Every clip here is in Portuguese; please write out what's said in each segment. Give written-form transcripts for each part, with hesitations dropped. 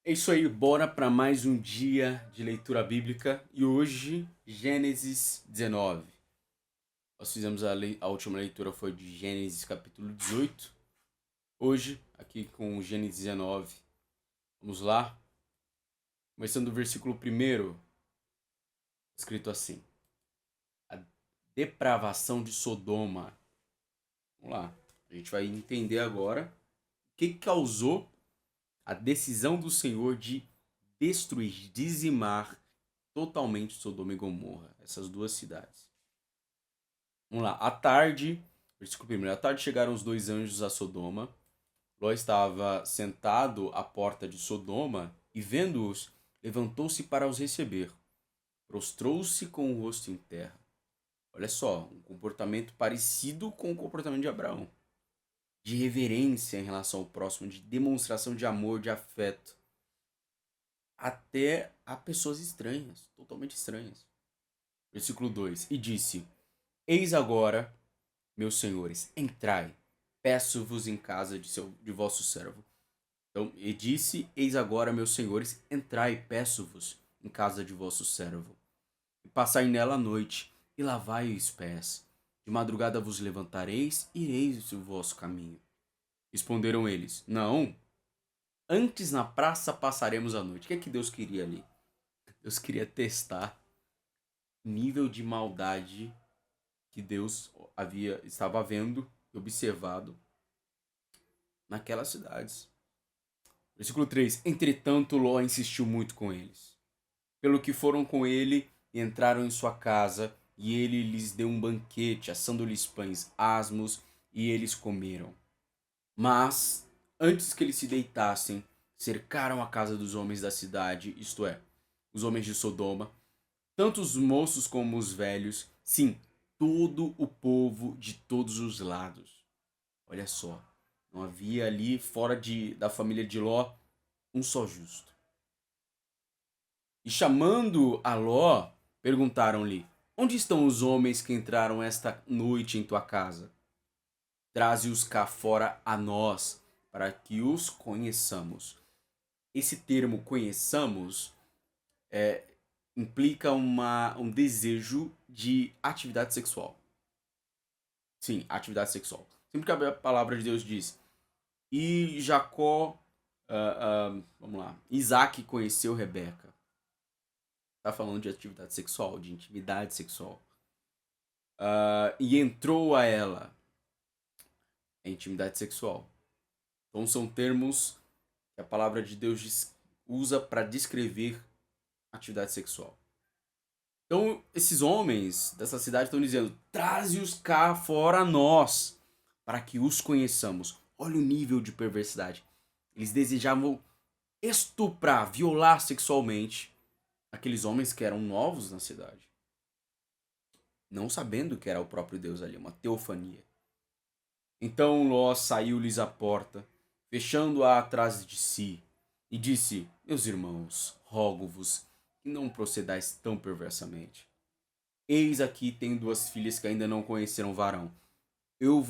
É isso aí, bora para mais um dia de leitura bíblica e hoje Gênesis 19. Nós fizemos a última leitura foi de Gênesis capítulo 18. Hoje, aqui com Gênesis 19. Vamos lá. Começando do versículo 1, escrito assim: A depravação de Sodoma. Vamos lá. A gente vai entender agora o que causou a decisão do Senhor de destruir, de dizimar totalmente Sodoma e Gomorra, essas duas cidades. Vamos lá. À tarde, versículo 1. À tarde chegaram os dois anjos a Sodoma. Ló estava sentado à porta de Sodoma e, vendo-os, levantou-se para os receber. Prostrou-se com o rosto em terra. Olha só, um comportamento parecido com o comportamento de Abraão. De reverência em relação ao próximo, de demonstração de amor, de afeto. Até a pessoas estranhas, totalmente estranhas. Versículo 2. E disse: Eis agora, meus senhores, entrai, peço-vos em casa de vosso servo. Então, e disse: Eis agora, meus senhores, entrai, peço-vos em casa de vosso servo. E passai nela a noite, e lavai os pés. De madrugada vos levantareis, e ireis o vosso caminho. Responderam eles: Não, antes na praça passaremos a noite. O que é que Deus queria ali? Deus queria testar o nível de maldade que Deus estava vendo e observado naquelas cidades. Versículo 3. Entretanto, Ló insistiu muito com eles. Pelo que foram com ele e entraram em sua casa, e ele lhes deu um banquete, assando-lhes pães asmos, e eles comeram. Mas, antes que eles se deitassem, cercaram a casa dos homens da cidade, isto é, os homens de Sodoma, tanto os moços como os velhos, sim, todo o povo de todos os lados. Olha só, não havia ali, da família de Ló, um só justo. E chamando a Ló, perguntaram-lhe: Onde estão os homens que entraram esta noite em tua casa? Traze-os cá fora a nós, para que os conheçamos. Esse termo conheçamos implica um desejo de atividade sexual. Sim, atividade sexual. Sempre que a palavra de Deus diz: E Jacó, vamos lá, Isaac conheceu Rebeca. Tá falando de atividade sexual, de intimidade sexual. E entrou a ela. É intimidade sexual. Então são termos que a palavra de Deus usa para descrever atividade sexual. Então esses homens dessa cidade estão dizendo: traze-os cá fora a nós, para que os conheçamos. Olha o nível de perversidade. Eles desejavam estuprar, violar sexualmente aqueles homens que eram novos na cidade, não sabendo que era o próprio Deus ali, uma teofania. Então Ló saiu-lhes à porta, fechando-a atrás de si, e disse: Meus irmãos, rogo-vos que não procedais tão perversamente. Eis aqui tenho duas filhas que ainda não conheceram varão. Eu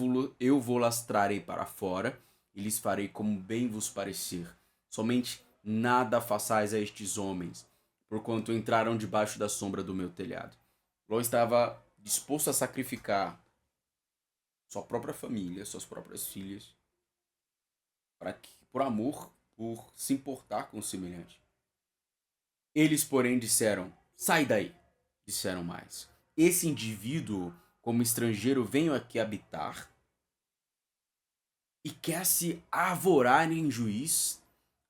vou-las trarei para fora, e lhes farei como bem vos parecer. Somente nada façais a estes homens, porquanto entraram debaixo da sombra do meu telhado. Ló estava disposto a sacrificar sua própria família, suas próprias filhas, por amor, por se importar com o semelhante. Eles, porém, disseram: Sai daí. Disseram mais: Esse indivíduo, como estrangeiro, veio aqui habitar e quer se arvorar em juiz.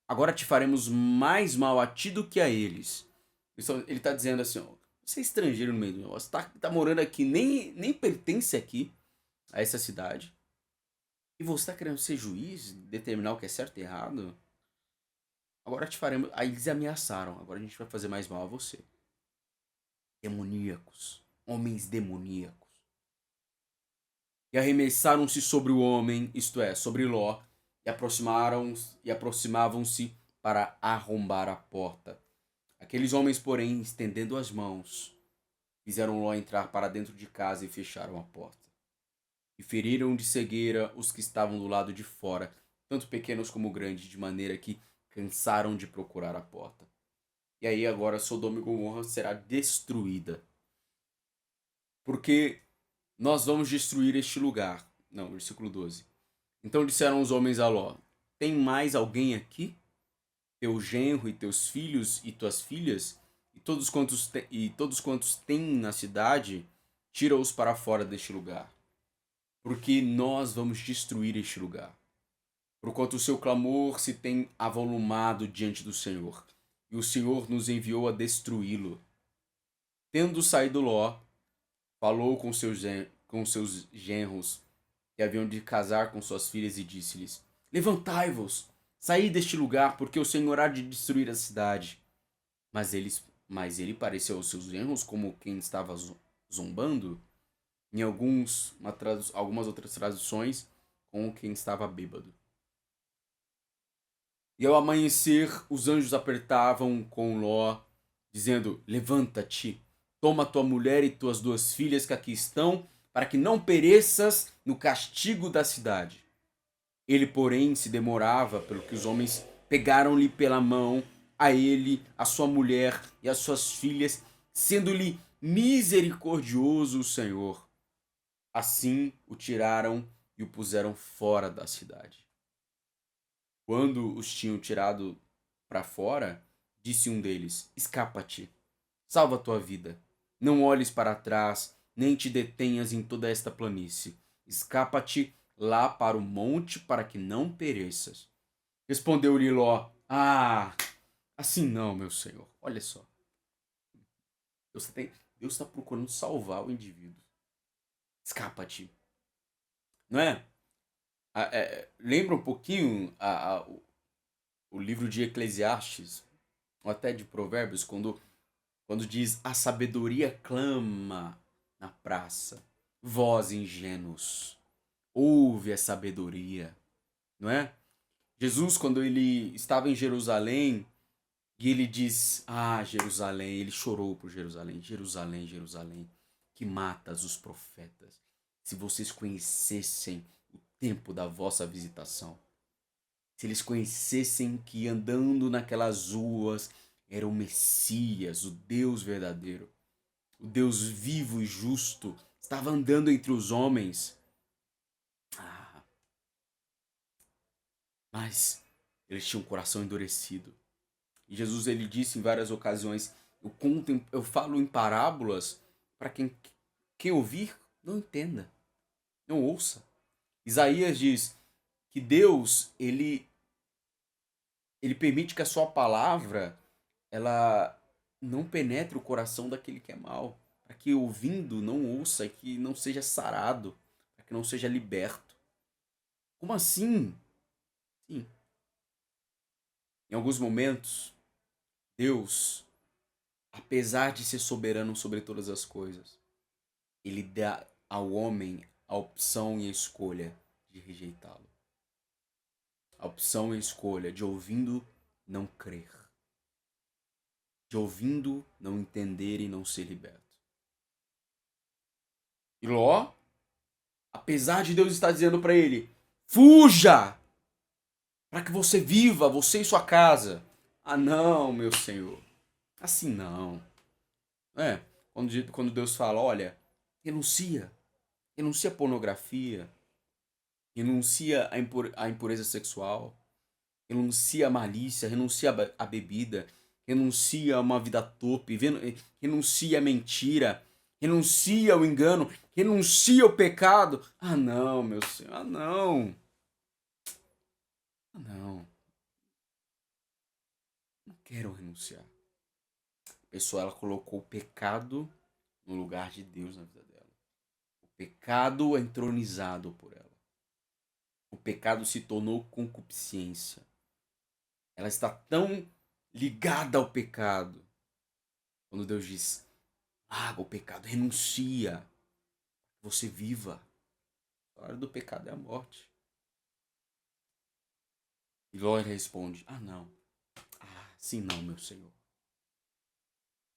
Agora te faremos mais mal a ti do que a eles. Ele está dizendo assim: ó, você é estrangeiro no meio do negócio, tá morando aqui, nem pertence aqui a essa cidade. E você está querendo ser juiz, determinar o que é certo e errado? Agora te faremos. Aí eles ameaçaram. Agora a gente vai fazer mais mal a você. Demoníacos. Homens demoníacos. E arremessaram-se sobre o homem, isto é, sobre Ló, e aproximavam-se para arrombar a porta. Aqueles homens, porém, estendendo as mãos, fizeram Ló entrar para dentro de casa e fecharam a porta. E feriram de cegueira os que estavam do lado de fora, tanto pequenos como grandes, de maneira que cansaram de procurar a porta. E aí agora Sodoma e Gomorra será destruída. Porque nós vamos destruir este lugar. Não, versículo 12. Então disseram os homens a Ló: tem mais alguém aqui? Teu genro e teus filhos e tuas filhas, e todos quantos têm na cidade, tira-os para fora deste lugar. Porque nós vamos destruir este lugar. Porquanto o seu clamor se tem avolumado diante do Senhor, e o Senhor nos enviou a destruí-lo. Tendo saído Ló, falou com seus genros, que haviam de casar com suas filhas, e disse-lhes: levantai-vos, saí deste lugar, porque o Senhor há de destruir a cidade. Mas ele pareceu aos seus genros como quem estava zombando, em algumas outras traduções, como quem estava bêbado. E ao amanhecer, os anjos apertavam com Ló, dizendo: levanta-te, toma tua mulher e tuas 2 filhas que aqui estão, para que não pereças no castigo da cidade. Ele, porém, se demorava, pelo que os homens pegaram-lhe pela mão, a ele, a sua mulher e as suas filhas, sendo-lhe misericordioso o Senhor. Assim o tiraram e o puseram fora da cidade. Quando os tinham tirado para fora, disse um deles: escapa-te, salva tua vida. Não olhes para trás, nem te detenhas em toda esta planície. Escapa-te lá para o monte, para que não pereças. Respondeu-lhe Ló: ah, assim não, meu senhor. Olha só. Deus está procurando salvar o indivíduo. Escapa-te. Não é? Lembra um pouquinho o livro de Eclesiastes, ou até de Provérbios, quando diz: a sabedoria clama na praça, vós ingênuos, ouve a sabedoria, não é? Jesus, quando ele estava em Jerusalém, e ele diz: ah, Jerusalém, ele chorou por Jerusalém: Jerusalém, Jerusalém, que matas os profetas. Se vocês conhecessem o tempo da vossa visitação, se eles conhecessem que andando naquelas ruas era o Messias, o Deus verdadeiro, o Deus vivo e justo, estava andando entre os homens. Ah, mas eles tinham um coração endurecido. E Jesus, ele disse em várias ocasiões: eu falo em parábolas para quem ouvir não entenda, não ouça. Isaías diz que Deus, ele permite que a sua palavra ela não penetre o coração daquele que é mau, para que ouvindo não ouça e que não seja sarado, para que não seja liberto. Como assim? Sim. Em alguns momentos, Deus, apesar de ser soberano sobre todas as coisas, ele dá ao homem a opção e a escolha de rejeitá-lo. A opção e a escolha de ouvindo não crer, de ouvindo não entender e não ser liberto. E Ló, apesar de Deus estar dizendo para ele: fuja, para que você viva, você e sua casa. Ah, não, meu Senhor. Assim não. É, quando Deus fala: olha, renuncia. Renuncia a pornografia. Renuncia a impureza sexual. Renuncia a malícia. Renuncia a bebida. Renuncia a uma vida torpe. Renuncia a mentira. Renuncia ao engano. Renuncia ao pecado. Ah, não, meu Senhor. Ah, não. Ah, não. Não quero renunciar. A pessoa, ela colocou o pecado no lugar de Deus na vida dela. O pecado é entronizado por ela. O pecado se tornou concupiscência. Ela está tão ligada ao pecado. Quando Deus diz: larga o pecado, renuncia, você viva. A hora do pecado é a morte. E Glória responde: ah, não. Ah, sim não, meu Senhor.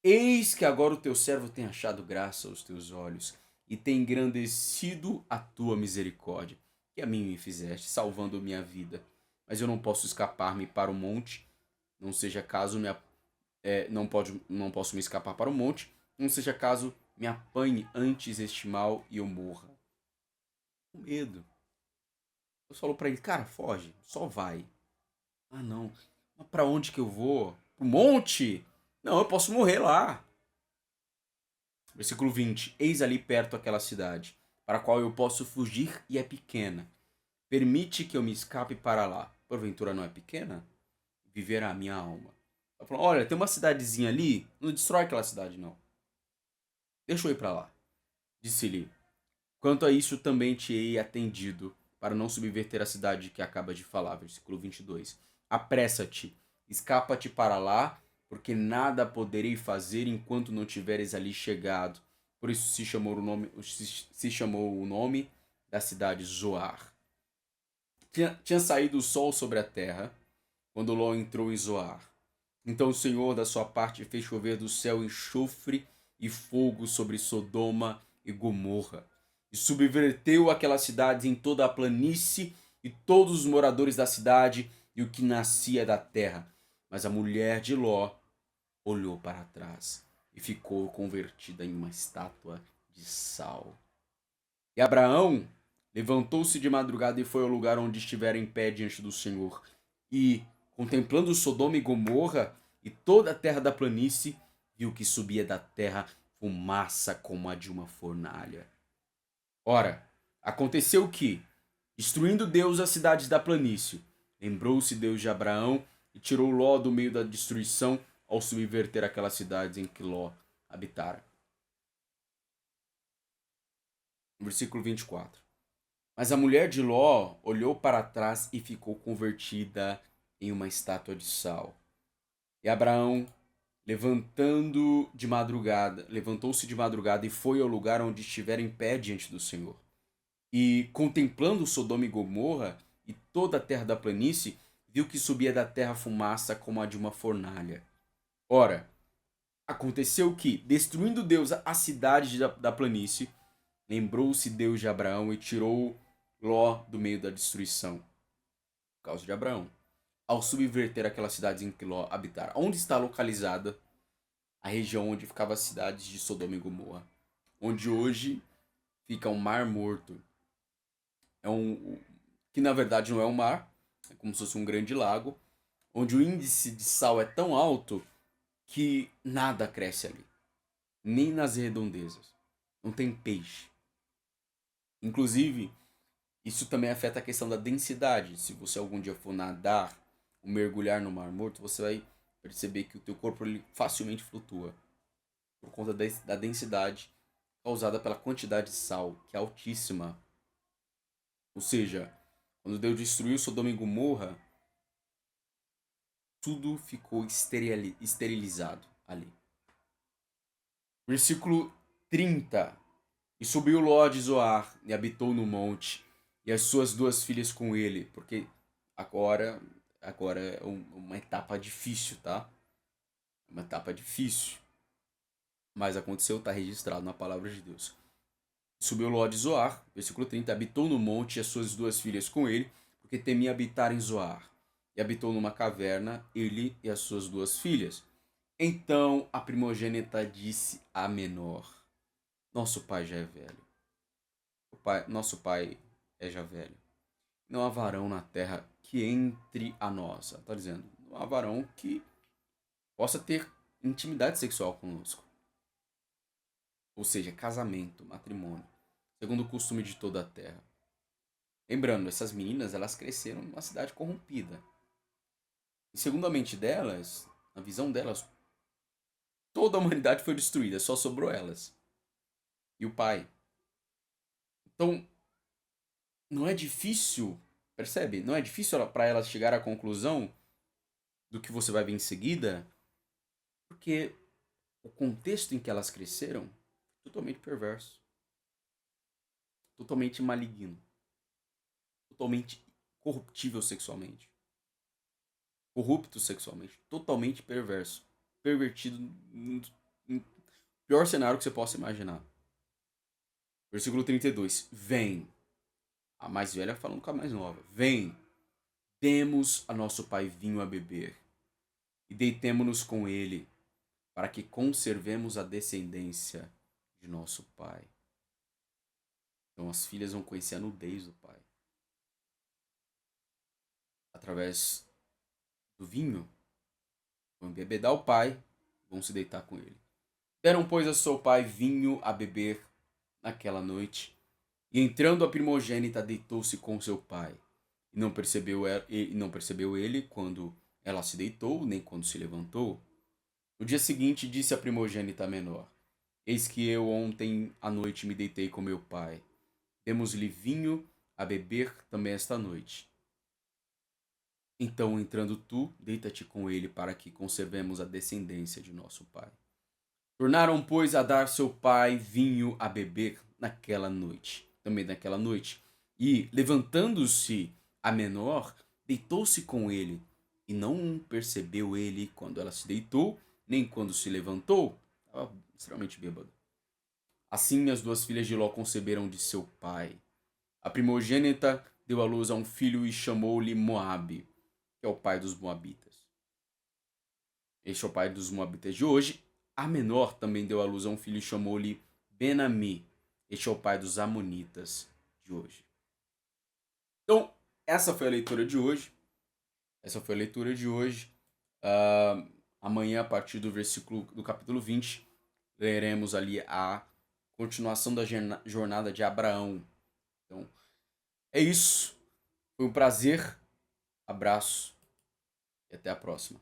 Eis que agora o teu servo tem achado graça aos teus olhos, e tem engrandecido a tua misericórdia, que a mim me fizeste, salvando minha vida. Mas eu não posso escapar-me para o monte, Não seja caso não posso me escapar para o monte, não seja caso me apanhe antes este mal e eu morra. Com medo. Eu falo para ele, cara, foge, só vai. Ah, não. Mas pra onde que eu vou? Pro monte? Não, eu posso morrer lá. Versículo 20. Eis ali perto aquela cidade, para a qual eu posso fugir e é pequena. Permite que eu me escape para lá. Porventura não é pequena? Viverá a minha alma. Ela falou, olha, tem uma cidadezinha ali, não destrói aquela cidade não. Deixa eu ir para lá. Disse-lhe, quanto a isso também te hei atendido, para não subverter a cidade que acaba de falar. Versículo 22. Apressa-te, escapa-te para lá, porque nada poderei fazer enquanto não tiveres ali chegado. Por isso se chamou o nome da cidade Zoar. Tinha saído o sol sobre a terra, quando Ló entrou em Zoar. Então o Senhor, da sua parte, fez chover do céu enxofre e fogo sobre Sodoma e Gomorra, e subverteu aquelas cidades em toda a planície e todos os moradores da cidade e o que nascia da terra. Mas a mulher de Ló olhou para trás e ficou convertida em uma estátua de sal. E Abraão levantou-se de madrugada e foi ao lugar onde estivera em pé diante do Senhor. E, contemplando Sodoma e Gomorra e toda a terra da planície, viu que subia da terra fumaça como a de uma fornalha. Ora, aconteceu que, destruindo Deus as cidades da planície, lembrou-se Deus de Abraão e tirou Ló do meio da destruição ao subverter aquelas cidades em que Ló habitara. Versículo 24. Mas a mulher de Ló olhou para trás e ficou convertida em uma estátua de sal. E Abraão, levantou-se de madrugada e foi ao lugar onde estivera em pé diante do Senhor. E contemplando Sodoma e Gomorra e toda a terra da planície, viu que subia da terra fumaça como a de uma fornalha. Ora, aconteceu que, destruindo Deus a cidade da planície, lembrou-se Deus de Abraão e tirou Ló do meio da destruição, por causa de Abraão, ao subverter aquelas cidades em que Ló habitara. Onde está localizada a região onde ficavam as cidades de Sodoma e Gomorra? Onde hoje fica um mar morto. Que na verdade não é um mar, é como se fosse um grande lago, onde o índice de sal é tão alto que nada cresce ali, nem nas redondezas. Não tem peixe. Inclusive, isso também afeta a questão da densidade. Se você algum dia for nadar ou mergulhar no Mar Morto, você vai perceber que o teu corpo ele facilmente flutua por conta da densidade causada pela quantidade de sal, que é altíssima. Ou seja, quando Deus destruiu Sodoma e Gomorra, tudo ficou esterilizado ali. Versículo 30. E subiu Ló de Zoar e habitou no monte, e as suas duas filhas com ele, porque agora é uma etapa difícil, tá? Uma etapa difícil, mas aconteceu, está registrado na palavra de Deus. Subiu Ló de Zoar, versículo 30, habitou no monte e as suas duas filhas com ele, porque temia habitar em Zoar. E habitou numa caverna, ele e as suas duas filhas. Então a primogênita disse à menor: Nosso pai já é velho. Nosso pai é já velho. Não há varão na terra que entre a nós. Ela está dizendo, não há varão que possa ter intimidade sexual conosco. Ou seja, casamento, matrimônio, segundo o costume de toda a terra. Lembrando, essas meninas, elas cresceram numa cidade corrompida. E segundo a mente delas, a visão delas, toda a humanidade foi destruída, só sobrou elas. E o pai. Então, não é difícil, percebe? Não é difícil para elas chegar à conclusão do que você vai ver em seguida, porque o contexto em que elas cresceram é totalmente perverso, totalmente maligno, totalmente corruptível sexualmente, corrupto sexualmente, totalmente perverso, pervertido no pior cenário que você possa imaginar. Versículo 32. Vem, a mais velha falando com a mais nova. Vem, demos a nosso pai vinho a beber. e deitemo-nos com ele, para que conservemos a descendência de nosso pai. Então as filhas vão conhecer a nudez do pai. Através do vinho, vão embebedar o pai, vão se deitar com ele. Deram, pois, a seu pai vinho a beber naquela noite, e entrando a primogênita deitou-se com seu pai. E não percebeu ele quando ela se deitou, nem quando se levantou. No dia seguinte disse a primogênita menor: Eis que eu ontem à noite me deitei com meu pai. Demos-lhe vinho a beber também esta noite. Então, entrando tu, deita-te com ele, para que conservemos a descendência de nosso pai. Tornaram, pois, a dar seu pai vinho a beber também naquela noite. E, levantando-se a menor, deitou-se com ele, e não percebeu ele quando ela se deitou, nem quando se levantou. Estava extremamente bêbado. Assim as duas filhas de Ló conceberam de seu pai. A primogênita deu à luz a um filho e chamou-lhe Moabe, que é o pai dos Moabitas. Este é o pai dos Moabitas de hoje. A menor também deu à luz a um filho e chamou-lhe Benami. Este é o pai dos Amonitas de hoje. Então, essa foi a leitura de hoje. Amanhã, a partir do capítulo 20, leremos ali a continuação da jornada de Abraão. Então, é isso. Foi um prazer. Abraço e até a próxima.